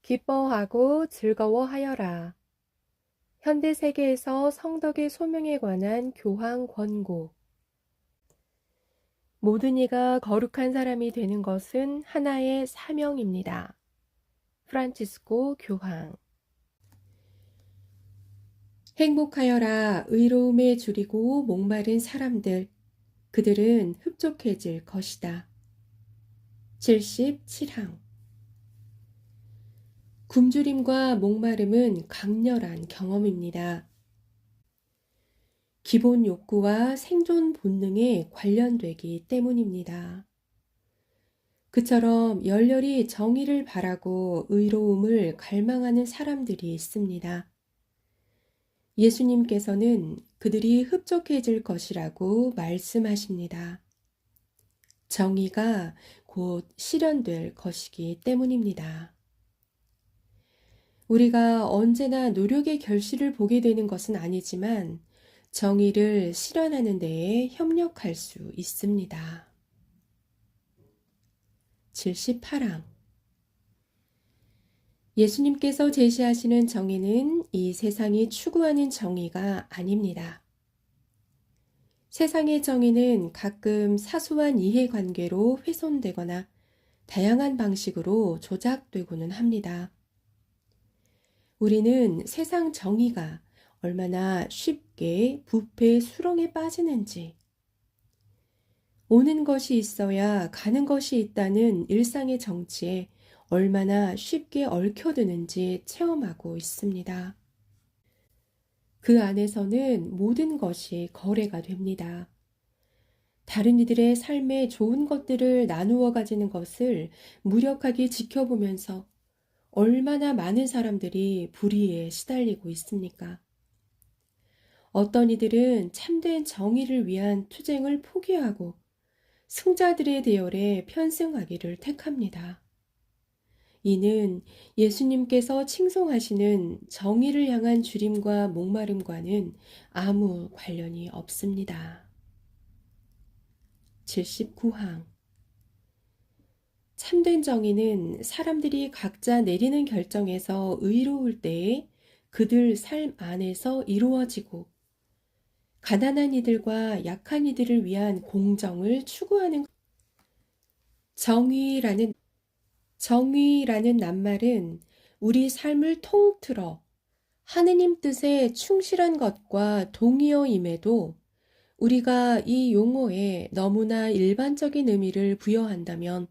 기뻐하고 즐거워하여라. 현대 세계에서 성덕의 소명에 관한 교황 권고. 모든 이가 거룩한 사람이 되는 것은 하나의 사명입니다. 프란치스코 교황. 행복하여라 의로움에 줄이고 목마른 사람들. 그들은 흡족해질 것이다. 77항. 굶주림과 목마름은 강렬한 경험입니다. 기본 욕구와 생존 본능에 관련되기 때문입니다. 그처럼 열렬히 정의를 바라고 의로움을 갈망하는 사람들이 있습니다. 예수님께서는 그들이 흡족해질 것이라고 말씀하십니다. 정의가 곧 실현될 것이기 때문입니다. 우리가 언제나 노력의 결실을 보게 되는 것은 아니지만 정의를 실현하는 데에 협력할 수 있습니다. 78항. 예수님께서 제시하시는 정의는 이 세상이 추구하는 정의가 아닙니다. 세상의 정의는 가끔 사소한 이해관계로 훼손되거나 다양한 방식으로 조작되고는 합니다. 우리는 세상 정의가 얼마나 쉽게 부패 수렁에 빠지는지, 오는 것이 있어야 가는 것이 있다는 일상의 정치에 얼마나 쉽게 얽혀드는지 체험하고 있습니다. 그 안에서는 모든 것이 거래가 됩니다. 다른 이들의 삶의 좋은 것들을 나누어 가지는 것을 무력하게 지켜보면서 얼마나 많은 사람들이 불의에 시달리고 있습니까? 어떤 이들은 참된 정의를 위한 투쟁을 포기하고 승자들의 대열에 편승하기를 택합니다. 이는 예수님께서 칭송하시는 정의를 향한 주림과 목마름과는 아무 관련이 없습니다. 79항. 참된 정의는 사람들이 각자 내리는 결정에서 의로울 때에 그들 삶 안에서 이루어지고 가난한 이들과 약한 이들을 위한 공정을 추구하는 정의라는 낱말은 우리 삶을 통틀어 하느님 뜻에 충실한 것과 동의어임에도 우리가 이 용어에 너무나 일반적인 의미를 부여한다면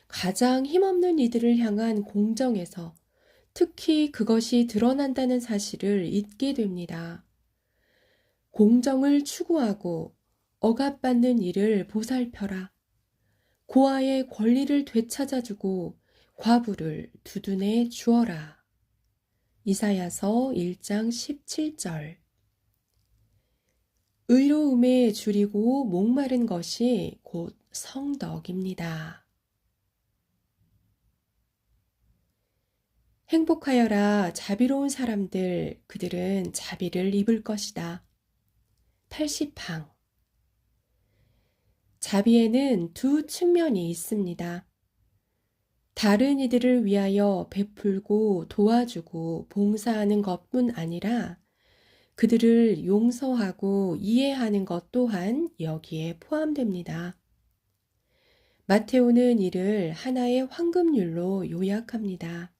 가장 힘없는 이들을 향한 공정에서 특히 그것이 드러난다는 사실을 잊게 됩니다. 공정을 추구하고 억압받는 이를 보살펴라. 고아의 권리를 되찾아주고 과부를 두둔해 주어라. 이사야서 1장 17절. 의로움에 줄이고 목마른 것이 곧 성덕입니다. 행복하여라 자비로운 사람들, 그들은 자비를 입을 것이다. 80항. 자비에는 두 측면이 있습니다. 다른 이들을 위하여 베풀고 도와주고 봉사하는 것뿐 아니라 그들을 용서하고 이해하는 것 또한 여기에 포함됩니다. 마테오는 이를 하나의 황금률로 요약합니다.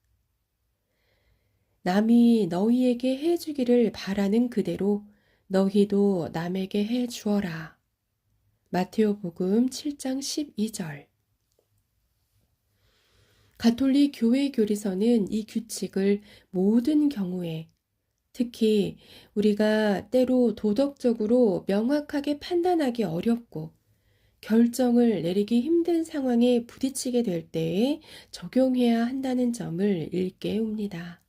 남이 너희에게 해주기를 바라는 그대로 너희도 남에게 해 주어라. 마테오복음 7장 12절. 가톨릭 교회 교리서는 이 규칙을 모든 경우에, 특히 우리가 때로 도덕적으로 명확하게 판단하기 어렵고 결정을 내리기 힘든 상황에 부딪히게 될 때에 적용해야 한다는 점을 일깨웁니다.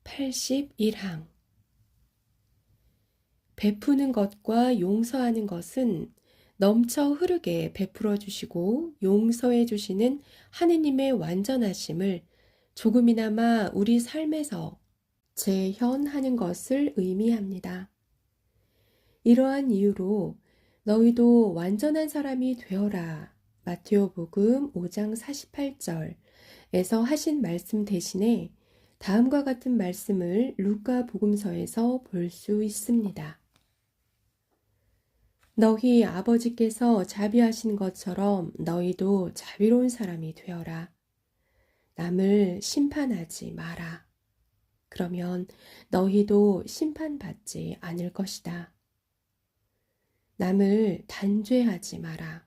81항. 베푸는 것과 용서하는 것은 넘쳐 흐르게 베풀어 주시고 용서해 주시는 하느님의 완전하심을 조금이나마 우리 삶에서 재현하는 것을 의미합니다. 이러한 이유로 너희도 완전한 사람이 되어라 마테오복음 5장 48절에서 하신 말씀 대신에 다음과 같은 말씀을 루카 복음서에서 볼 수 있습니다. 너희 아버지께서 자비하신 것처럼 너희도 자비로운 사람이 되어라. 남을 심판하지 마라. 그러면 너희도 심판받지 않을 것이다. 남을 단죄하지 마라.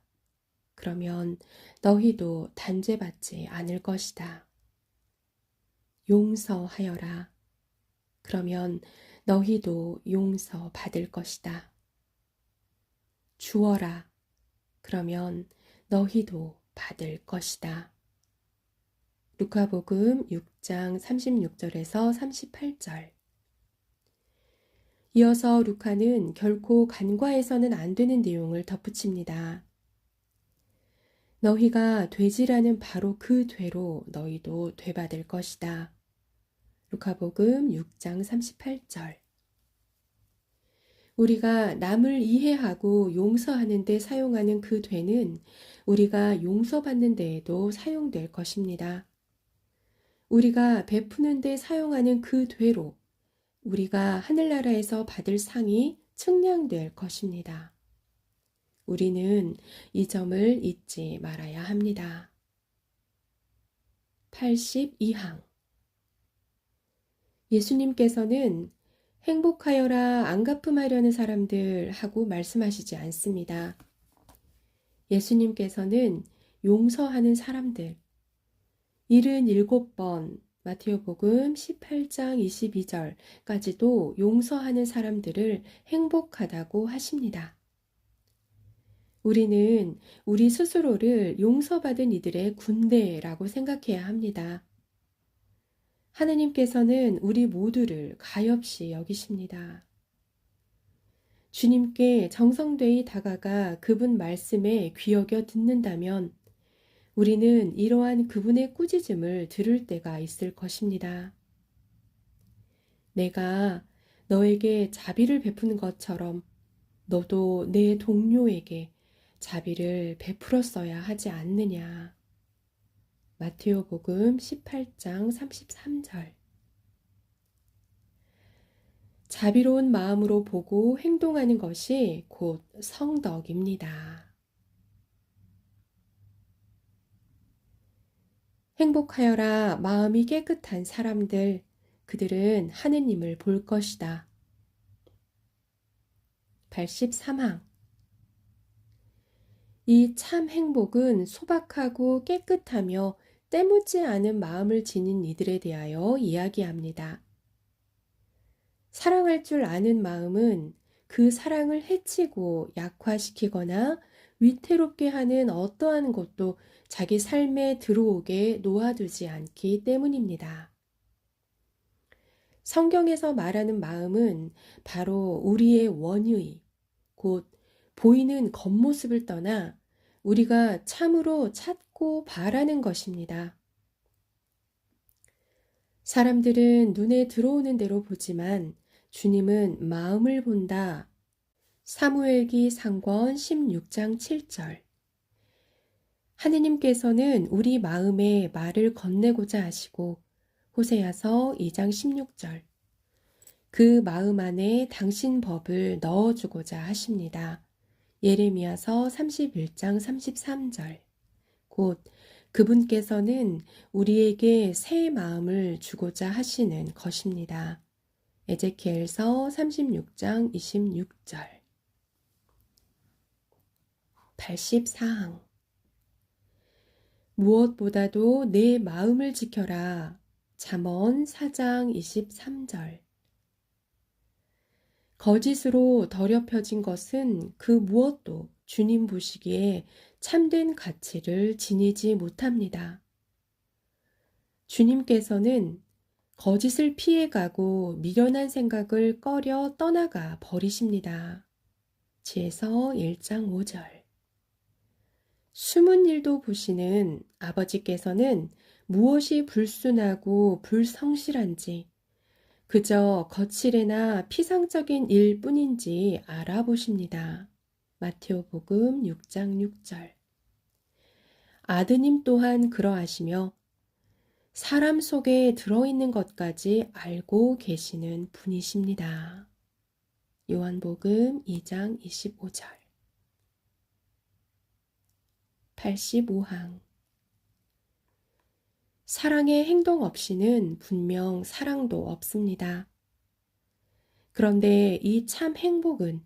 그러면 너희도 단죄받지 않을 것이다. 용서하여라. 그러면 너희도 용서받을 것이다. 주어라. 그러면 너희도 받을 것이다. 루카복음 6장 36절에서 38절. 이어서 루카는 결코 간과해서는 안 되는 내용을 덧붙입니다. 너희가 되지라는 바로 그 되로 너희도 되받을 것이다. 루카복음 6장 38절. 우리가 남을 이해하고 용서하는 데 사용하는 그 되는 우리가 용서받는 데에도 사용될 것입니다. 우리가 베푸는 데 사용하는 그 되로 우리가 하늘나라에서 받을 상이 측량될 것입니다. 우리는 이 점을 잊지 말아야 합니다. 82항. 예수님께서는 행복하여라 안갚음하려는 사람들 하고 말씀하시지 않습니다. 예수님께서는 용서하는 사람들, 77번 마테오복음 18장 22절까지도 용서하는 사람들을 행복하다고 하십니다. 우리는 우리 스스로를 용서받은 이들의 군대라고 생각해야 합니다. 하느님께서는 우리 모두를 가엾이 여기십니다. 주님께 정성되이 다가가 그분 말씀에 귀여겨 듣는다면 우리는 이러한 그분의 꾸짖음을 들을 때가 있을 것입니다. 내가 너에게 자비를 베푸는 것처럼 너도 내 동료에게 자비를 베풀었어야 하지 않느냐. 마테오복음 18장 33절. 자비로운 마음으로 보고 행동하는 것이 곧 성덕입니다. 행복하여라 마음이 깨끗한 사람들, 그들은 하느님을 볼 것이다. 83항. 이 참 행복은 소박하고 깨끗하며 때묻지 않은 마음을 지닌 이들에 대하여 이야기합니다. 사랑할 줄 아는 마음은 그 사랑을 해치고 약화시키거나 위태롭게 하는 어떠한 것도 자기 삶에 들어오게 놓아두지 않기 때문입니다. 성경에서 말하는 마음은 바로 우리의 원의, 곧 보이는 겉모습을 떠나 우리가 참으로 찾고 바라는 것입니다. 사람들은 눈에 들어오는 대로 보지만 주님은 마음을 본다. 사무엘기 상권 16장 7절. 하느님께서는 우리 마음에 말을 건네고자 하시고 호세아서 2장 16절. 그 마음 안에 당신 법을 넣어주고자 하십니다. 예레미야서 31장 33절. 곧 그분께서는 우리에게 새 마음을 주고자 하시는 것입니다. 에제키엘서 36장 26절. 84항. 무엇보다도 내 마음을 지켜라. 잠언 4장 23절. 거짓으로 더럽혀진 것은 그 무엇도 주님 보시기에 참된 가치를 지니지 못합니다. 주님께서는 거짓을 피해가고 미련한 생각을 꺼려 떠나가 버리십니다. 지혜서 1장 5절. 숨은 일도 보시는 아버지께서는 무엇이 불순하고 불성실한지 그저 거칠애나 피상적인 일뿐인지 알아보십니다. 마테오복음 6장 6절. 아드님 또한 그러하시며 사람 속에 들어있는 것까지 알고 계시는 분이십니다. 요한복음 2장 25절. 85항. 사랑의 행동 없이는 분명 사랑도 없습니다. 그런데 이 참 행복은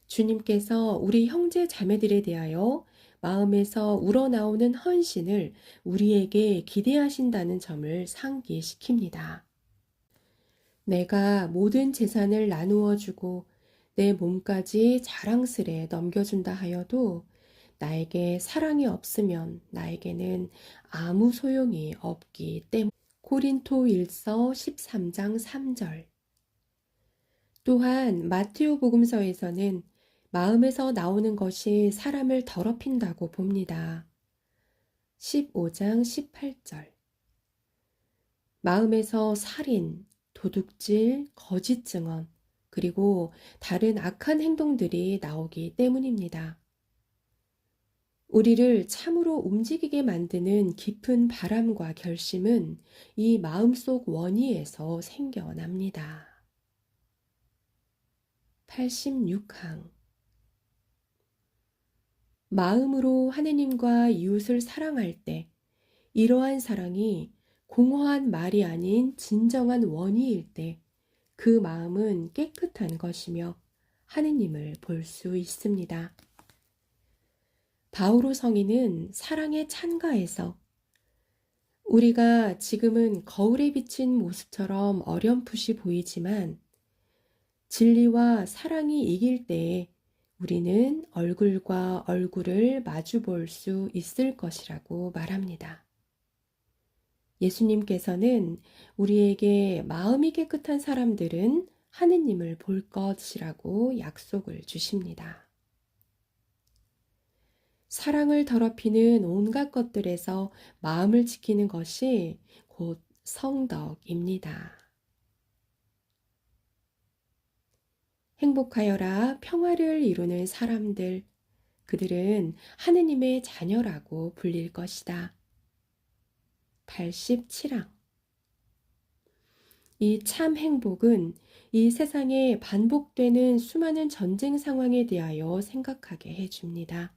주님께서 우리 형제 자매들에 대하여 마음에서 우러나오는 헌신을 우리에게 기대하신다는 점을 상기시킵니다. 내가 모든 재산을 나누어 주고 내 몸까지 자랑스레 넘겨준다 하여도 나에게 사랑이 없으면 나에게는 아무 소용이 없기 때문에. 고린토 1서 13장 3절. 또한 마테오 복음서에서는 마음에서 나오는 것이 사람을 더럽힌다고 봅니다. 15장 18절. 마음에서 살인, 도둑질, 거짓 증언, 그리고 다른 악한 행동들이 나오기 때문입니다. 우리를 참으로 움직이게 만드는 깊은 바람과 결심은 이 마음속 원위에서 생겨납니다. 86항. 마음으로 하느님과 이웃을 사랑할 때 이러한 사랑이 공허한 말이 아닌 진정한 원의일 때 그 마음은 깨끗한 것이며 하느님을 볼 수 있습니다. 바오로 성인은 사랑의 찬가에서 우리가 지금은 거울에 비친 모습처럼 어렴풋이 보이지만 진리와 사랑이 이길 때에 우리는 얼굴과 얼굴을 마주 볼 수 있을 것이라고 말합니다. 예수님께서는 우리에게 마음이 깨끗한 사람들은 하느님을 볼 것이라고 약속을 주십니다. 사랑을 더럽히는 온갖 것들에서 마음을 지키는 것이 곧 성덕입니다. 행복하여라 평화를 이루는 사람들, 그들은 하느님의 자녀라고 불릴 것이다. 87항. 이 참 행복은 이 세상에 반복되는 수많은 전쟁 상황에 대하여 생각하게 해줍니다.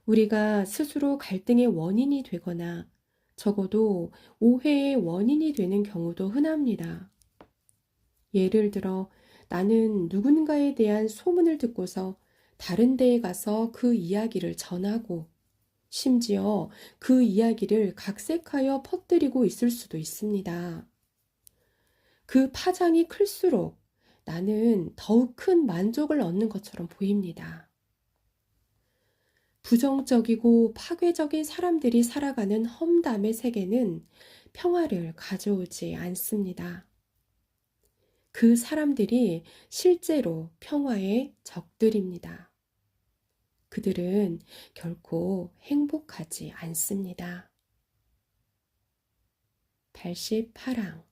우리가 스스로 갈등의 원인이 되거나 적어도 오해의 원인이 되는 경우도 흔합니다. 예를 들어 나는 누군가에 대한 소문을 듣고서 다른 데에 가서 그 이야기를 전하고 심지어 그 이야기를 각색하여 퍼뜨리고 있을 수도 있습니다. 그 파장이 클수록 나는 더욱 큰 만족을 얻는 것처럼 보입니다. 부정적이고 파괴적인 사람들이 살아가는 험담의 세계는 평화를 가져오지 않습니다. 그 사람들이 실제로 평화의 적들입니다. 그들은 결코 행복하지 않습니다. 88항.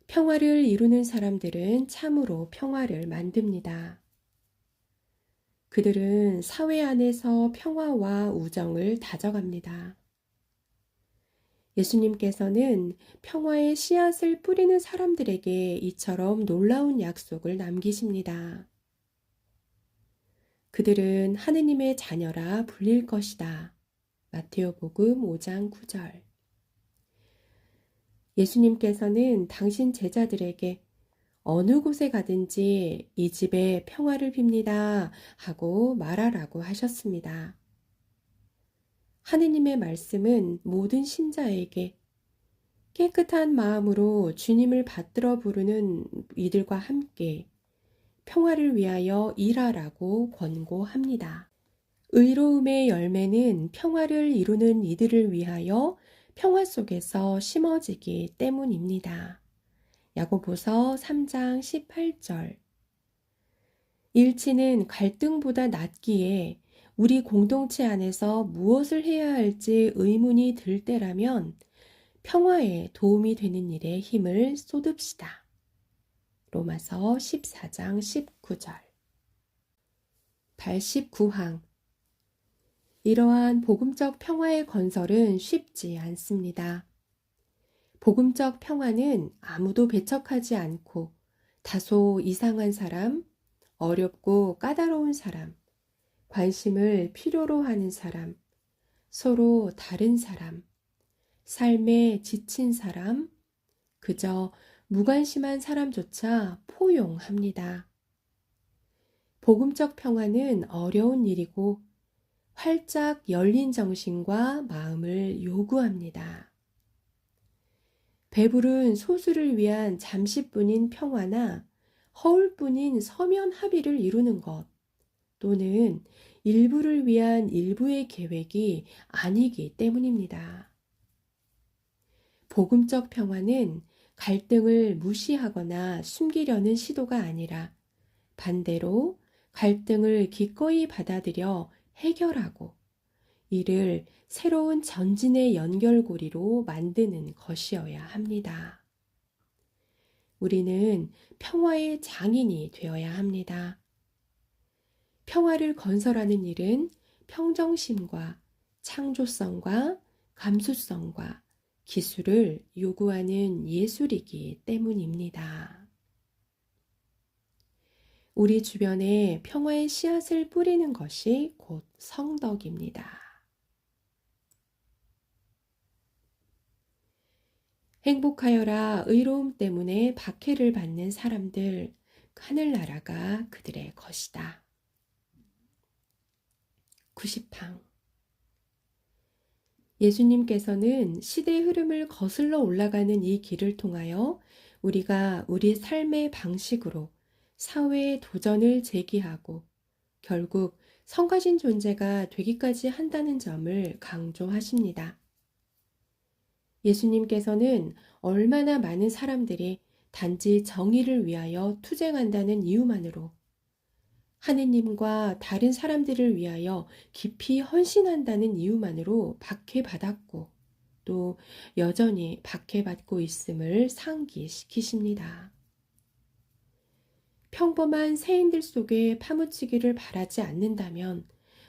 평화를 이루는 사람들은 참으로 평화를 만듭니다. 그들은 사회 안에서 평화와 우정을 다져갑니다. 예수님께서는 평화의 씨앗을 뿌리는 사람들에게 이처럼 놀라운 약속을 남기십니다. 그들은 하느님의 자녀라 불릴 것이다. 마테오복음 5장 9절. 예수님께서는 당신 제자들에게 어느 곳에 가든지 이 집에 평화를 빕니다 하고 말하라고 하셨습니다. 하느님의 말씀은 모든 신자에게 깨끗한 마음으로 주님을 받들어 부르는 이들과 함께 평화를 위하여 일하라고 권고합니다. 의로움의 열매는 평화를 이루는 이들을 위하여 평화 속에서 심어지기 때문입니다. 야고보서 3장 18절. 일치는 갈등보다 낫기에 우리 공동체 안에서 무엇을 해야 할지 의문이 들 때라면 평화에 도움이 되는 일에 힘을 쏟읍시다. 로마서 14장 19절. 89항. 이러한 복음적 평화의 건설은 쉽지 않습니다. 복음적 평화는 아무도 배척하지 않고 다소 이상한 사람, 어렵고 까다로운 사람, 관심을 필요로 하는 사람, 서로 다른 사람, 삶에 지친 사람, 그저 무관심한 사람조차 포용합니다. 복음적 평화는 어려운 일이고 활짝 열린 정신과 마음을 요구합니다. 배부른 소수를 위한 잠시뿐인 평화나 허울뿐인 서면 합의를 이루는 것, 또는 일부를 위한 일부의 계획이 아니기 때문입니다. 복음적 평화는 갈등을 무시하거나 숨기려는 시도가 아니라 반대로 갈등을 기꺼이 받아들여 해결하고 이를 새로운 전진의 연결고리로 만드는 것이어야 합니다. 우리는 평화의 장인이 되어야 합니다. 평화를 건설하는 일은 평정심과 창조성과 감수성과 기술을 요구하는 예술이기 때문입니다. 우리 주변에 평화의 씨앗을 뿌리는 것이 곧 성덕입니다. 행복하여라 의로움 때문에 박해를 받는 사람들, 하늘나라가 그들의 것이다. 90항. 예수님께서는 시대의 흐름을 거슬러 올라가는 이 길을 통하여 우리가 우리 삶의 방식으로 사회의 도전을 제기하고 결국 성가신 존재가 되기까지 한다는 점을 강조하십니다. 예수님께서는 얼마나 많은 사람들이 단지 정의를 위하여 투쟁한다는 이유만으로 하느님과 다른 사람들을 위하여 깊이 헌신한다는 이유만으로 박해받았고 또 여전히 박해받고 있음을 상기시키십니다. 평범한 세인들 속에 파묻히기를 바라지 않는다면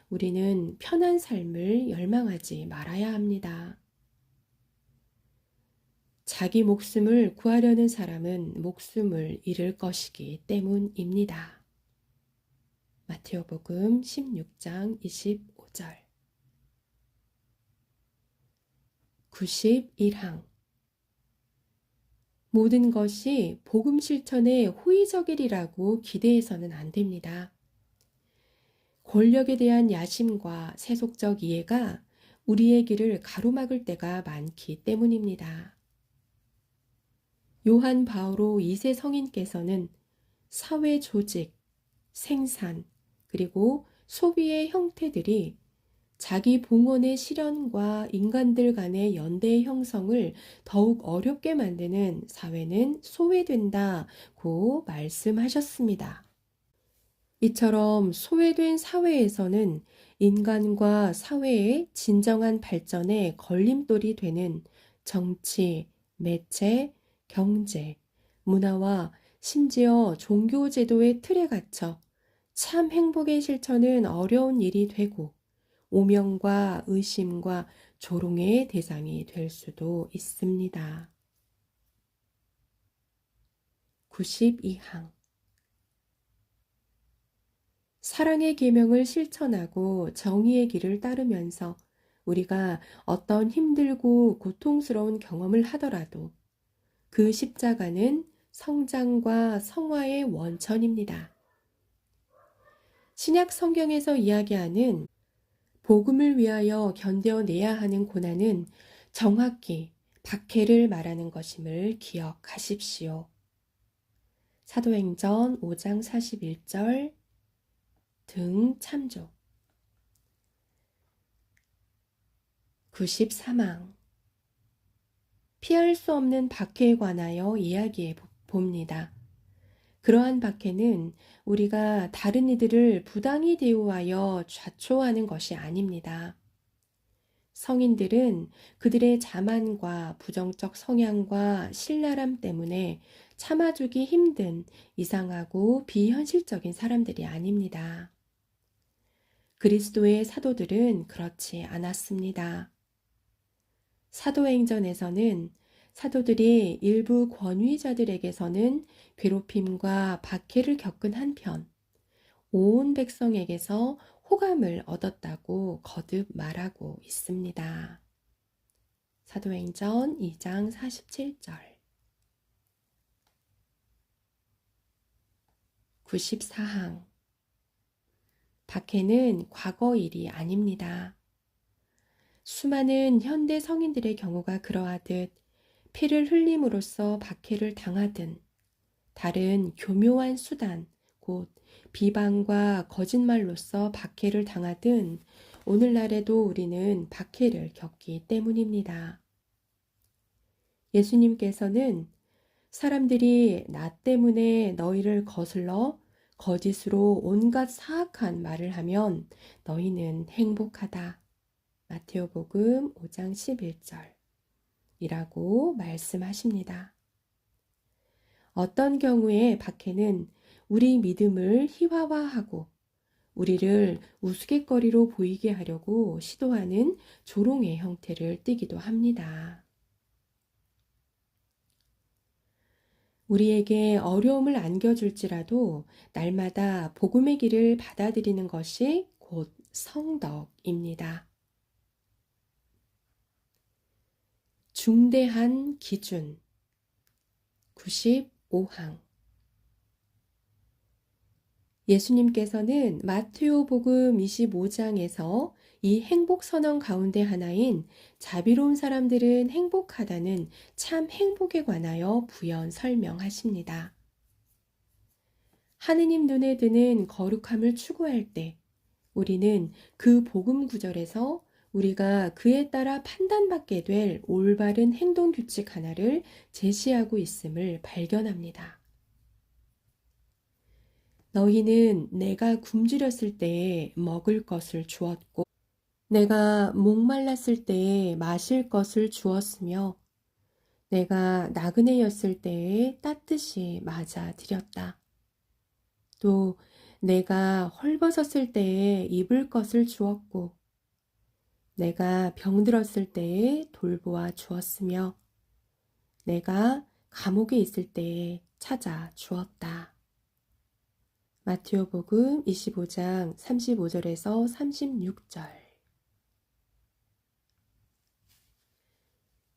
우리는 편한 삶을 열망하지 말아야 합니다. 자기 목숨을 구하려는 사람은 목숨을 잃을 것이기 때문입니다. 마태오복음 16장 25절. 91항. 모든 것이 복음 실천에 호의적이라고 기대해서는 안 됩니다. 권력에 대한 야심과 세속적 이해가 우리의 길을 가로막을 때가 많기 때문입니다. 요한 바오로 2세 성인께서는 사회 조직, 생산, 그리고 소비의 형태들이 자기 봉헌의 실현과 인간들 간의 연대의 형성을 더욱 어렵게 만드는 사회는 소외된다고 말씀하셨습니다. 이처럼 소외된 사회에서는 인간과 사회의 진정한 발전에 걸림돌이 되는 정치, 매체, 경제, 문화와 심지어 종교 제도의 틀에 갇혀 참 행복의 실천은 어려운 일이 되고 오명과 의심과 조롱의 대상이 될 수도 있습니다. 92항. 사랑의 계명을 실천하고 정의의 길을 따르면서 우리가 어떤 힘들고 고통스러운 경험을 하더라도 그 십자가는 성장과 성화의 원천입니다. 신약 성경에서 이야기하는 복음을 위하여 견뎌내야 하는 고난은 정확히 박해를 말하는 것임을 기억하십시오. 사도행전 5장 41절 등 참조. 93항. 피할 수 없는 박해에 관하여 이야기해 봅니다. 그러한 박해는 우리가 다른 이들을 부당히 대우하여 좌초하는 것이 아닙니다. 성인들은 그들의 자만과 부정적 성향과 신랄함 때문에 참아주기 힘든 이상하고 비현실적인 사람들이 아닙니다. 그리스도의 사도들은 그렇지 않았습니다. 사도행전에서는 사도들이 일부 권위자들에게서는 괴롭힘과 박해를 겪은 한편 온 백성에게서 호감을 얻었다고 거듭 말하고 있습니다. 사도행전 2장 47절. 94항. 박해는 과거 일이 아닙니다. 수많은 현대 성인들의 경우가 그러하듯 피를 흘림으로써 박해를 당하든 다른 교묘한 수단, 곧 비방과 거짓말로써 박해를 당하든 오늘날에도 우리는 박해를 겪기 때문입니다. 예수님께서는 사람들이 나 때문에 너희를 거슬러 거짓으로 온갖 사악한 말을 하면 너희는 행복하다. 마태오복음 5장 11절 이라고 말씀하십니다. 어떤 경우에 박해는 우리 믿음을 희화화하고 우리를 우스갯거리로 보이게 하려고 시도하는 조롱의 형태를 띠기도 합니다. 우리에게 어려움을 안겨줄지라도 날마다 복음의 길을 받아들이는 것이 곧 성덕입니다. 중대한 기준 95항. 예수님께서는 마테오복음 25장에서 이 행복선언 가운데 하나인 자비로운 사람들은 행복하다는 참 행복에 관하여 부연 설명하십니다. 하느님 눈에 드는 거룩함을 추구할 때 우리는 그 복음 구절에서 우리가 그에 따라 판단받게 될 올바른 행동 규칙 하나를 제시하고 있음을 발견합니다. 너희는 내가 굶주렸을 때에 먹을 것을 주었고 내가 목말랐을 때에 마실 것을 주었으며 내가 나그네였을 때에 따뜻이 맞아 드렸다. 또 내가 헐벗었을 때에 입을 것을 주었고 내가 병들었을 때에 돌보아 주었으며 내가 감옥에 있을 때에 찾아 주었다. 마태오복음 25장 35절에서 36절.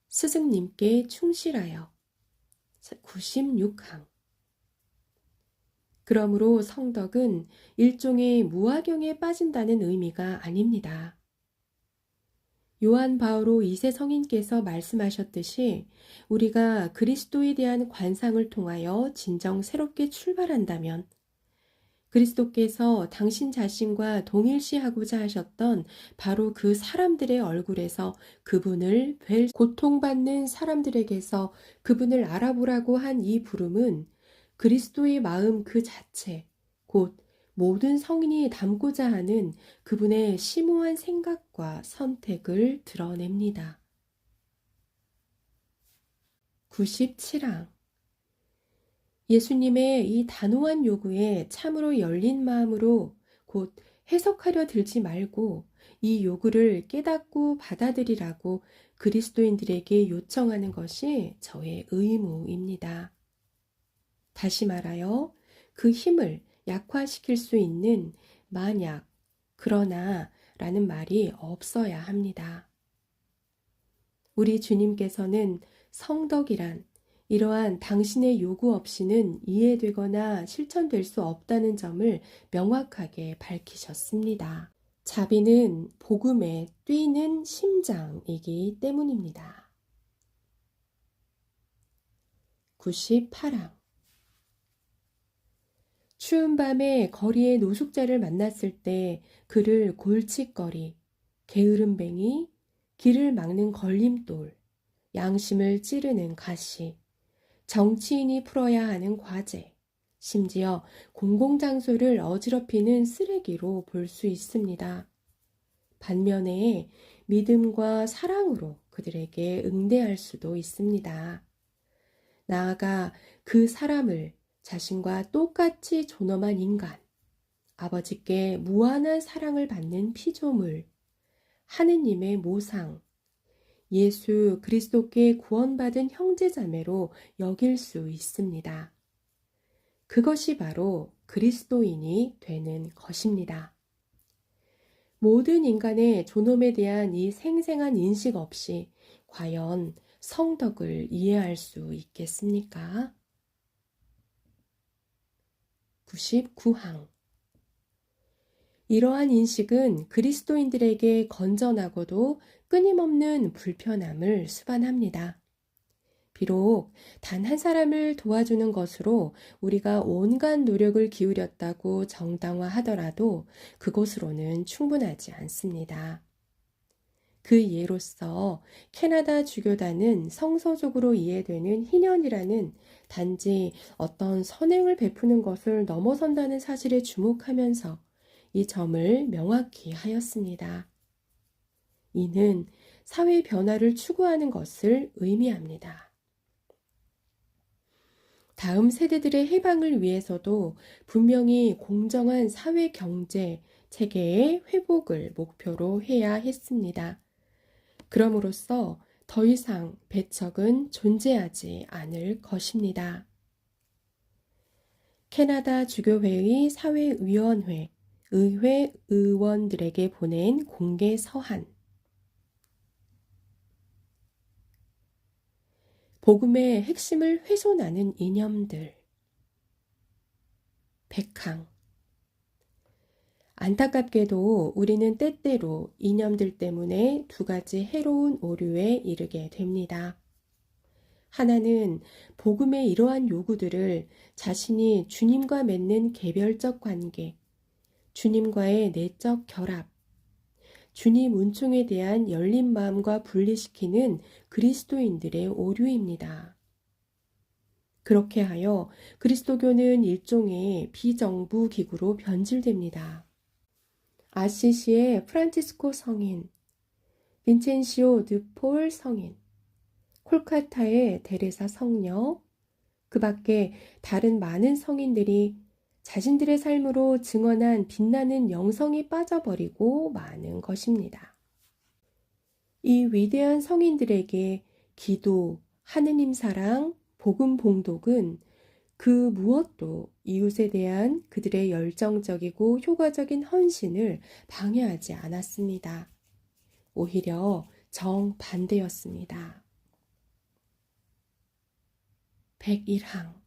스승님께 충실하여 96항. 그러므로 성덕은 일종의 무화경에 빠진다는 의미가 아닙니다. 요한 바오로 2세 성인께서 말씀하셨듯이 우리가 그리스도에 대한 관상을 통하여 진정 새롭게 출발한다면 그리스도께서 당신 자신과 동일시하고자 하셨던 바로 그 사람들의 얼굴에서 그분을 뵐 고통받는 사람들에게서 그분을 알아보라고 한 이 부름은 그리스도의 마음 그 자체, 곧 모든 성인이 담고자 하는 그분의 심오한 생각과 선택을 드러냅니다. 97항. 예수님의 이 단호한 요구에 참으로 열린 마음으로 곧 해석하려 들지 말고 이 요구를 깨닫고 받아들이라고 그리스도인들에게 요청하는 것이 저의 의무입니다. 다시 말하여 그 힘을 약화시킬 수 있는 만약, 그러나 라는 말이 없어야 합니다. 우리 주님께서는 성덕이란 이러한 당신의 요구 없이는 이해되거나 실천될 수 없다는 점을 명확하게 밝히셨습니다. 자비는 복음에 뛰는 심장이기 때문입니다. 98항. 추운 밤에 거리에 노숙자를 만났을 때 그를 골칫거리, 게으름뱅이, 길을 막는 걸림돌, 양심을 찌르는 가시, 정치인이 풀어야 하는 과제, 심지어 공공장소를 어지럽히는 쓰레기로 볼 수 있습니다. 반면에 믿음과 사랑으로 그들에게 응대할 수도 있습니다. 나아가 그 사람을 자신과 똑같이 존엄한 인간, 아버지께 무한한 사랑을 받는 피조물, 하느님의 모상, 예수 그리스도께 구원받은 형제자매로 여길 수 있습니다. 그것이 바로 그리스도인이 되는 것입니다. 모든 인간의 존엄에 대한 이 생생한 인식 없이 과연 성덕을 이해할 수 있겠습니까? 99항. 이러한 인식은 그리스도인들에게 건전하고도 끊임없는 불편함을 수반합니다. 비록 단 한 사람을 도와주는 것으로 우리가 온갖 노력을 기울였다고 정당화하더라도 그것으로는 충분하지 않습니다. 그 예로서 캐나다 주교단은 성서적으로 이해되는 희년이라는 단지 어떤 선행을 베푸는 것을 넘어선다는 사실에 주목하면서 이 점을 명확히 하였습니다. 이는 사회 변화를 추구하는 것을 의미합니다. 다음 세대들의 해방을 위해서도 분명히 공정한 사회 경제 체계의 회복을 목표로 해야 했습니다. 그럼으로써 더 이상 배척은 존재하지 않을 것입니다. 캐나다 주교회의 사회위원회, 의회 의원들에게 보낸 공개 서한. 복음의 핵심을 훼손하는 이념들. 100항. 안타깝게도 우리는 때때로 이념들 때문에 두 가지 해로운 오류에 이르게 됩니다. 하나는 복음의 이러한 요구들을 자신이 주님과 맺는 개별적 관계, 주님과의 내적 결합, 주님 은총에 대한 열린 마음과 분리시키는 그리스도인들의 오류입니다. 그렇게 하여 그리스도교는 일종의 비정부 기구로 변질됩니다. 아시시의 프란치스코 성인, 빈첸시오 드폴 성인, 콜카타의 데레사 성녀, 그 밖에 다른 많은 성인들이 자신들의 삶으로 증언한 빛나는 영성이 빠져버리고 마는 것입니다. 이 위대한 성인들에게 기도, 하느님 사랑, 복음 봉독은 그 무엇도 이웃에 대한 그들의 열정적이고 효과적인 헌신을 방해하지 않았습니다. 오히려 정반대였습니다. 101항.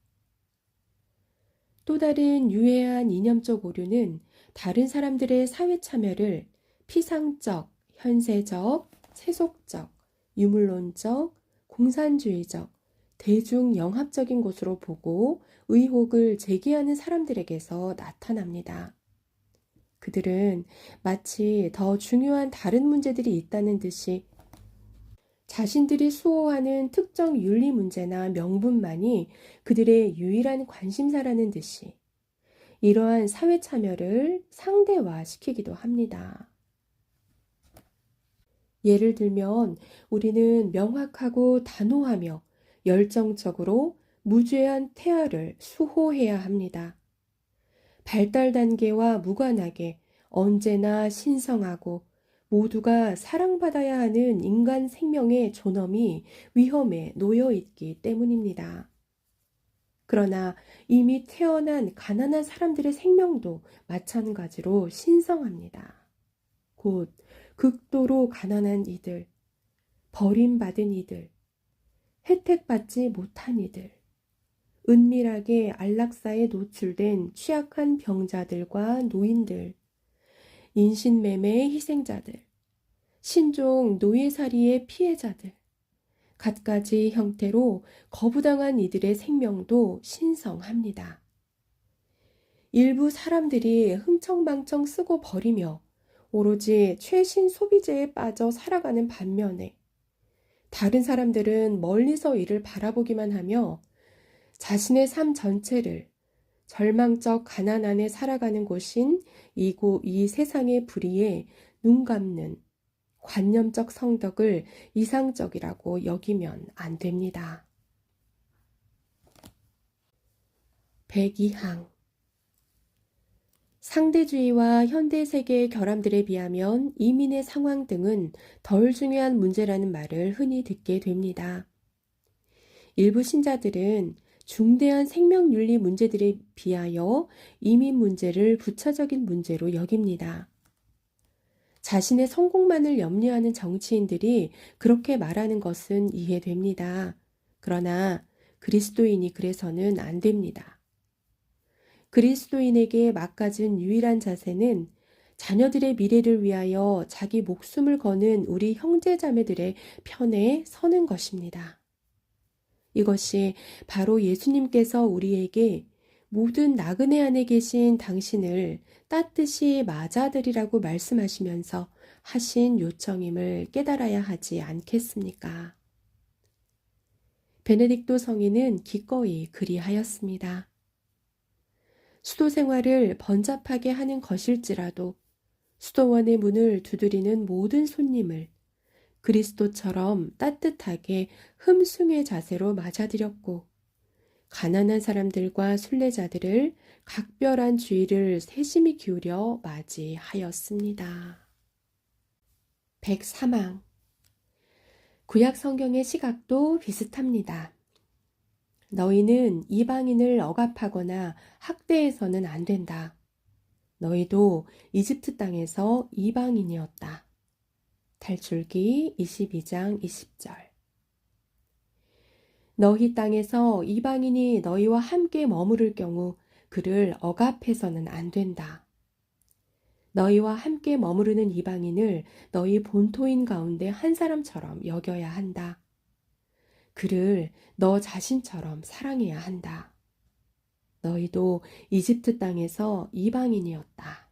또 다른 유해한 이념적 오류는 다른 사람들의 사회 참여를 피상적, 현세적, 세속적, 유물론적, 공산주의적, 대중영합적인 것으로 보고 의혹을 제기하는 사람들에게서 나타납니다. 그들은 마치 더 중요한 다른 문제들이 있다는 듯이 자신들이 수호하는 특정 윤리 문제나 명분만이 그들의 유일한 관심사라는 듯이 이러한 사회 참여를 상대화시키기도 합니다. 예를 들면 우리는 명확하고 단호하며 열정적으로 무죄한 태아를 수호해야 합니다. 발달 단계와 무관하게 언제나 신성하고 모두가 사랑받아야 하는 인간 생명의 존엄이 위험에 놓여 있기 때문입니다. 그러나 이미 태어난 가난한 사람들의 생명도 마찬가지로 신성합니다. 곧 극도로 가난한 이들, 버림받은 이들, 혜택받지 못한 이들, 은밀하게 안락사에 노출된 취약한 병자들과 노인들, 인신매매의 희생자들, 신종 노예살이의 피해자들, 갖가지 형태로 거부당한 이들의 생명도 신성합니다. 일부 사람들이 흥청망청 쓰고 버리며 오로지 최신 소비재에 빠져 살아가는 반면에 다른 사람들은 멀리서 이를 바라보기만 하며 자신의 삶 전체를 절망적 가난 안에 살아가는 곳인 이 세상의 불의에 눈 감는 관념적 성덕을 이상적이라고 여기면 안 됩니다. 102항. 상대주의와 현대세계의 결함들에 비하면 이민의 상황 등은 덜 중요한 문제라는 말을 흔히 듣게 됩니다. 일부 신자들은 중대한 생명윤리 문제들에 비하여 이민 문제를 부차적인 문제로 여깁니다. 자신의 성공만을 염려하는 정치인들이 그렇게 말하는 것은 이해됩니다. 그러나 그리스도인이 그래서는 안 됩니다. 그리스도인에게 막가진 유일한 자세는 자녀들의 미래를 위하여 자기 목숨을 거는 우리 형제자매들의 편에 서는 것입니다. 이것이 바로 예수님께서 우리에게 모든 나그네 안에 계신 당신을 따뜻이 맞아들이라고 말씀하시면서 하신 요청임을 깨달아야 하지 않겠습니까? 베네딕토 성인은 기꺼이 그리하였습니다. 수도 생활을 번잡하게 하는 것일지라도 수도원의 문을 두드리는 모든 손님을 그리스도처럼 따뜻하게 흠숭의 자세로 맞아들였고 가난한 사람들과 순례자들을 각별한 주의를 세심히 기울여 맞이하였습니다. 백사망. 구약 성경의 시각도 비슷합니다. 너희는 이방인을 억압하거나 학대해서는 안 된다. 너희도 이집트 땅에서 이방인이었다. 탈출기 22장 20절. 너희 땅에서 이방인이 너희와 함께 머무를 경우 그를 억압해서는 안 된다. 너희와 함께 머무르는 이방인을 너희 본토인 가운데 한 사람처럼 여겨야 한다. 그를 너 자신처럼 사랑해야 한다. 너희도 이집트 땅에서 이방인이었다.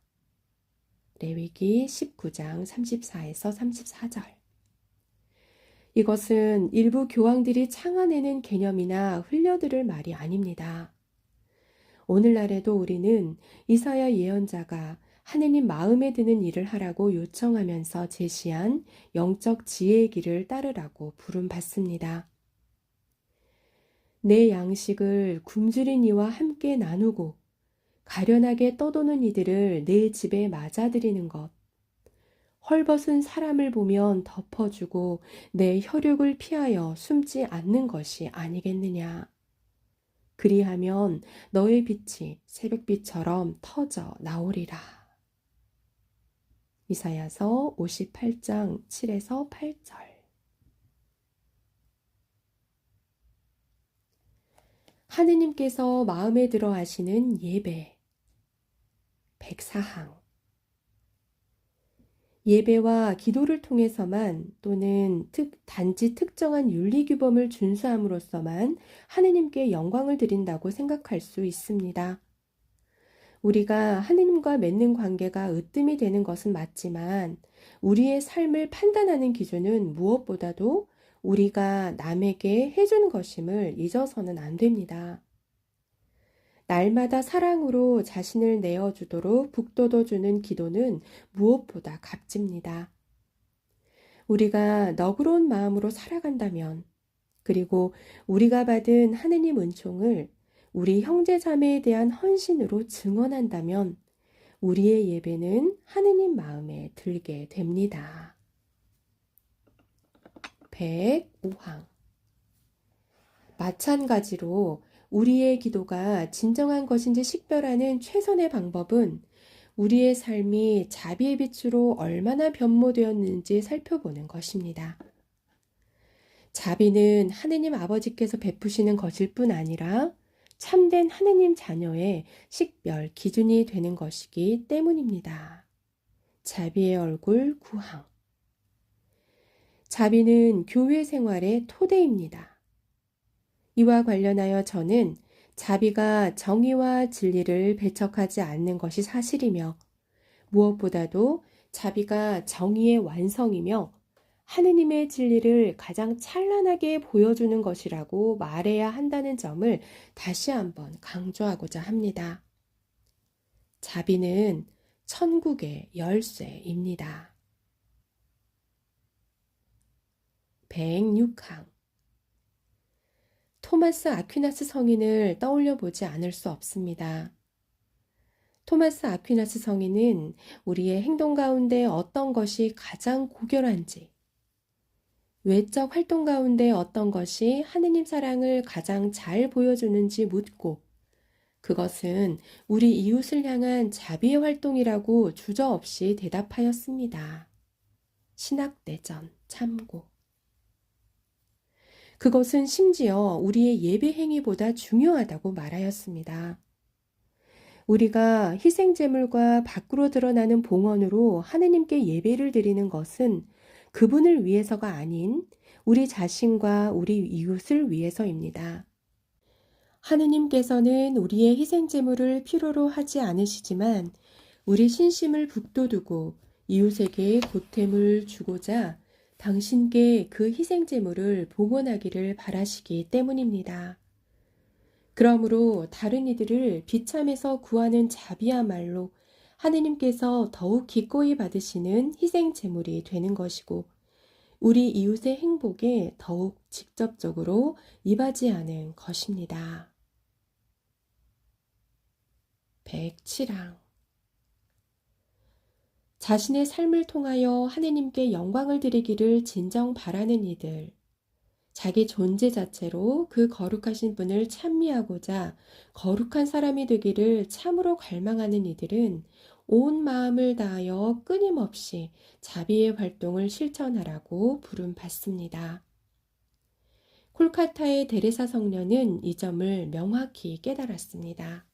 레위기 19장 34에서 34절. 이것은 일부 교황들이 창안해낸 개념이나 흘려들을 말이 아닙니다. 오늘날에도 우리는 이사야 예언자가 하느님 마음에 드는 일을 하라고 요청하면서 제시한 영적 지혜의 길을 따르라고 부름받습니다. 내 양식을 굶주린 이와 함께 나누고 가련하게 떠도는 이들을 내 집에 맞아들이는 것, 헐벗은 사람을 보면 덮어주고 내 혈육을 피하여 숨지 않는 것이 아니겠느냐. 그리하면 너의 빛이 새벽빛처럼 터져 나오리라. 이사야서 58장 7에서 8절. 하느님께서 마음에 들어 하시는 예배. 백사항. 예배와 기도를 통해서만 또는 단지 특정한 윤리규범을 준수함으로써만 하느님께 영광을 드린다고 생각할 수 있습니다. 우리가 하느님과 맺는 관계가 으뜸이 되는 것은 맞지만 우리의 삶을 판단하는 기준은 무엇보다도 우리가 남에게 해준 것임을 잊어서는 안 됩니다. 날마다 사랑으로 자신을 내어주도록 북돋워주는 기도는 무엇보다 값집니다. 우리가 너그러운 마음으로 살아간다면, 그리고 우리가 받은 하느님 은총을 우리 형제자매에 대한 헌신으로 증언한다면 우리의 예배는 하느님 마음에 들게 됩니다. 105항. 마찬가지로 우리의 기도가 진정한 것인지 식별하는 최선의 방법은 우리의 삶이 자비의 빛으로 얼마나 변모되었는지 살펴보는 것입니다. 자비는 하느님 아버지께서 베푸시는 것일 뿐 아니라 참된 하느님 자녀의 식별 기준이 되는 것이기 때문입니다. 자비의 얼굴 9항. 자비는 교회 생활의 토대입니다. 이와 관련하여 저는 자비가 정의와 진리를 배척하지 않는 것이 사실이며 무엇보다도 자비가 정의의 완성이며 하느님의 진리를 가장 찬란하게 보여주는 것이라고 말해야 한다는 점을 다시 한번 강조하고자 합니다. 자비는 천국의 열쇠입니다. 106항. 토마스 아퀴나스 성인을 떠올려 보지 않을 수 없습니다. 토마스 아퀴나스 성인은 우리의 행동 가운데 어떤 것이 가장 고결한지, 외적 활동 가운데 어떤 것이 하느님 사랑을 가장 잘 보여주는지 묻고, 그것은 우리 이웃을 향한 자비의 활동이라고 주저없이 대답하였습니다. 신학대전 참고. 그것은 심지어 우리의 예배 행위보다 중요하다고 말하였습니다. 우리가 희생제물과 밖으로 드러나는 봉헌으로 하느님께 예배를 드리는 것은 그분을 위해서가 아닌 우리 자신과 우리 이웃을 위해서입니다. 하느님께서는 우리의 희생제물을 필요로 하지 않으시지만 우리 신심을 북돋우고 이웃에게 보탬을 주고자 당신께 그 희생제물을 봉헌하기를 바라시기 때문입니다. 그러므로 다른 이들을 비참에서 구하는 자비야말로 하느님께서 더욱 기꺼이 받으시는 희생제물이 되는 것이고 우리 이웃의 행복에 더욱 직접적으로 이바지하는 것입니다. 107항 자신의 삶을 통하여 하느님께 영광을 드리기를 진정 바라는 이들, 자기 존재 자체로 그 거룩하신 분을 찬미하고자 거룩한 사람이 되기를 참으로 갈망하는 이들은 온 마음을 다하여 끊임없이 자비의 활동을 실천하라고 부름받습니다. 콜카타의 데레사 성녀는 이 점을 명확히 깨달았습니다.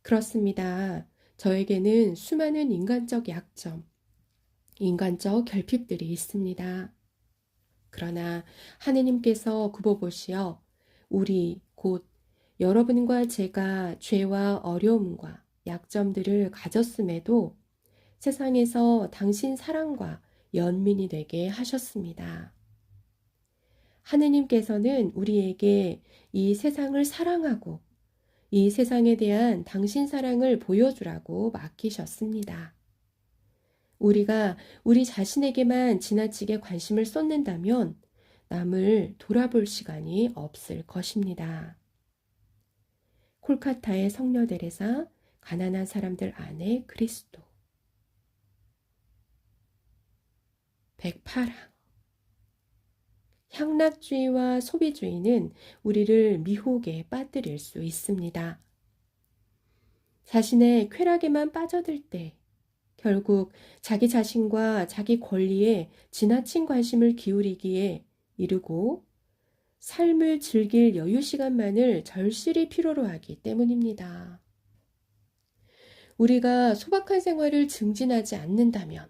그렇습니다. 저에게는 수많은 인간적 약점, 인간적 결핍들이 있습니다. 그러나 하느님께서 굽어보시어 우리 곧 여러분과 제가 죄와 어려움과 약점들을 가졌음에도 세상에서 당신 사랑과 연민이 되게 하셨습니다. 하느님께서는 우리에게 이 세상을 사랑하고 이 세상에 대한 당신 사랑을 보여주라고 맡기셨습니다. 우리가 우리 자신에게만 지나치게 관심을 쏟는다면 남을 돌아볼 시간이 없을 것입니다. 콜카타의 성녀 데레사, 가난한 사람들 안에 그리스도. 108항 향락주의와 소비주의는 우리를 미혹에 빠뜨릴 수 있습니다. 자신의 쾌락에만 빠져들 때 결국 자기 자신과 자기 권리에 지나친 관심을 기울이기에 이르고 삶을 즐길 여유 시간만을 절실히 필요로 하기 때문입니다. 우리가 소박한 생활을 증진하지 않는다면,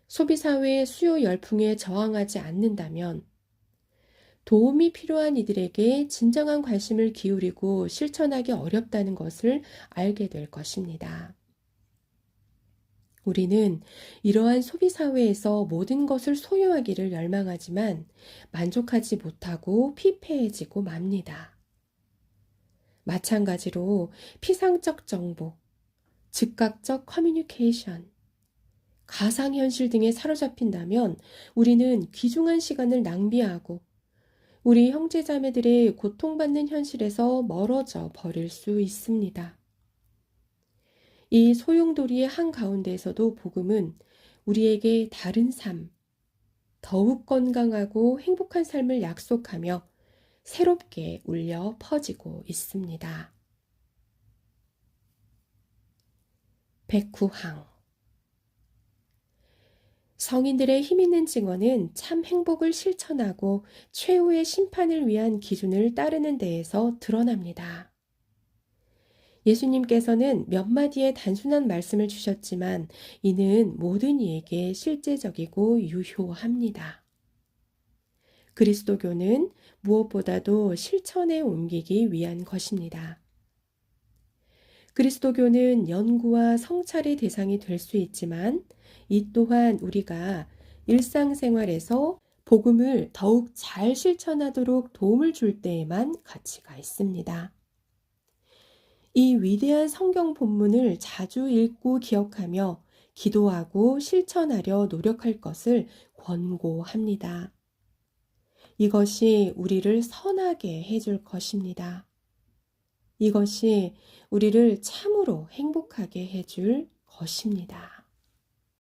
소비사회의 수요 열풍에 저항하지 않는다면, 도움이 필요한 이들에게 진정한 관심을 기울이고 실천하기 어렵다는 것을 알게 될 것입니다. 우리는 이러한 소비사회에서 모든 것을 소유하기를 열망하지만 만족하지 못하고 피폐해지고 맙니다. 마찬가지로 피상적 정보, 즉각적 커뮤니케이션, 가상현실 등에 사로잡힌다면 우리는 귀중한 시간을 낭비하고 우리 형제자매들의 고통받는 현실에서 멀어져 버릴 수 있습니다. 이 소용돌이의 한가운데에서도 복음은 우리에게 다른 삶, 더욱 건강하고 행복한 삶을 약속하며 새롭게 울려 퍼지고 있습니다. 109항 성인들의 힘있는 증언은 참 행복을 실천하고 최후의 심판을 위한 기준을 따르는 데에서 드러납니다. 예수님께서는 몇 마디의 단순한 말씀을 주셨지만 이는 모든 이에게 실제적이고 유효합니다. 그리스도교는 무엇보다도 실천에 옮기기 위한 것입니다. 그리스도교는 연구와 성찰의 대상이 될 수 있지만 이 또한 우리가 일상생활에서 복음을 더욱 잘 실천하도록 도움을 줄 때에만 가치가 있습니다. 이 위대한 성경 본문을 자주 읽고 기억하며 기도하고 실천하려 노력할 것을 권고합니다. 이것이 우리를 선하게 해줄 것입니다. 이것이 우리를 참으로 행복하게 해줄 것입니다.